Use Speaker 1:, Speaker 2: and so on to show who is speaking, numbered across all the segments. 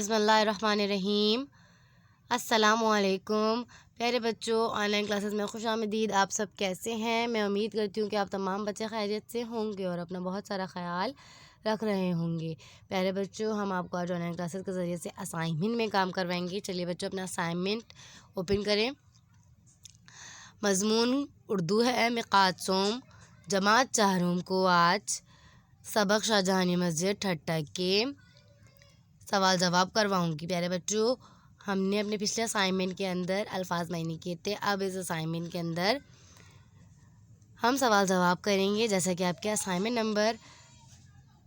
Speaker 1: بسم اللہ الرحمن الرحیم۔ السلام علیکم پیارے بچوں، آن لائن کلاسز میں خوش آمدید۔ آپ سب کیسے ہیں؟ میں امید کرتی ہوں کہ آپ تمام بچے خیریت سے ہوں گے اور اپنا بہت سارا خیال رکھ رہے ہوں گے۔ پیارے بچوں، ہم آپ کو آج آن لائن کلاسز کے ذریعے سے اسائنمنٹ میں کام کروائیں گے۔ چلیے بچوں، اپنا اسائنمنٹ اوپن کریں۔ مضمون اردو ہے۔ میقات سوم جماعت چہارم کو آج سبق شاہجہانی مسجد ٹھٹہ کے سوال جواب کرواؤں گی۔ پیارے بچوں، ہم نے اپنے پچھلے اسائنمنٹ کے اندر الفاظ معنی کیے تھے۔ اب اس اسائنمنٹ کے اندر ہم سوال جواب کریں گے، جیسا کہ آپ کے اسائنمنٹ نمبر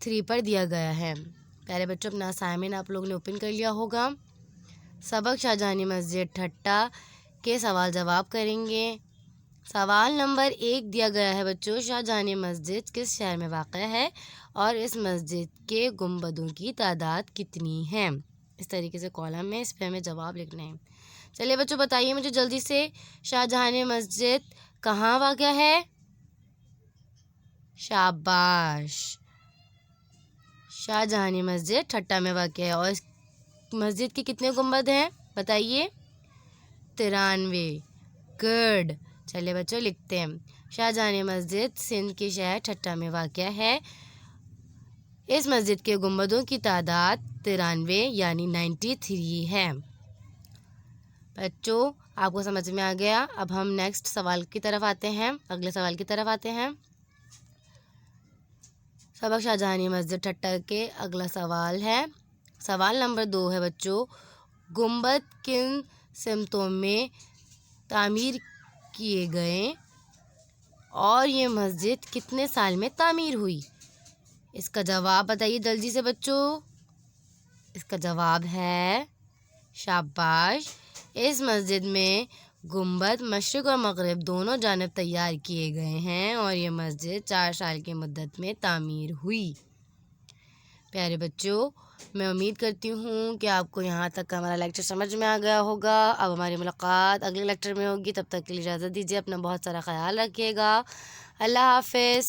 Speaker 1: 3 پر دیا گیا ہے۔ پیارے بچوں، اپنا اسائنمنٹ آپ لوگوں نے اوپن کر لیا ہوگا۔ سبق شاہجہانی مسجد ٹھٹہ کے سوال جواب کریں گے۔ سوال نمبر 1 دیا گیا ہے بچوں، شاہجہانی مسجد کس شہر میں واقع ہے اور اس مسجد کے گنبدوں کی تعداد کتنی ہے؟ اس طریقے سے کالم میں اس پہ ہمیں جواب لکھنا ہے۔ چلیے بچوں، بتائیے مجھے جلدی سے، شاہجہانی مسجد کہاں واقع ہے؟ شاباش، شاہجہانی مسجد ٹھٹہ میں واقع ہے۔ اور اس مسجد کے کتنے گنبد ہیں بتائیے؟ 93۔ گڈ۔ چلیے بچوں، لکھتے ہیں۔ شاہجہانی مسجد سندھ کے شہر ٹھٹہ میں واقع ہے۔ اس مسجد کے گنبدوں کی تعداد 93 یعنی 93 ہے۔ بچوں، آپ کو سمجھ میں آ گیا؟ اب ہم نیکسٹ سوال کی طرف آتے ہیں، اگلے سوال کی طرف آتے ہیں۔ سبق شاہجہانی مسجد ٹھٹہ کے اگلا سوال ہے۔ سوال نمبر 2 ہے بچوں، گنبد کن سمتوں میں تعمیر کیے گئے اور یہ مسجد کتنے سال میں تعمیر ہوئی؟ اس کا جواب بتائیے جلدی سے بچوں۔ اس کا جواب ہے، شاباش، اس مسجد میں گنبد مشرق اور مغرب دونوں جانب تیار کیے گئے ہیں اور یہ مسجد 4 سال کی مدت میں تعمیر ہوئی۔ پیارے بچوں، میں امید کرتی ہوں کہ آپ کو یہاں تک ہمارا لیکچر سمجھ میں آ گیا ہوگا۔ اب ہماری ملاقات اگلے لیکچر میں ہوگی، تب تک کے لیے اجازت دیجیے۔ اپنا بہت سارا خیال رکھیے گا۔ اللہ حافظ۔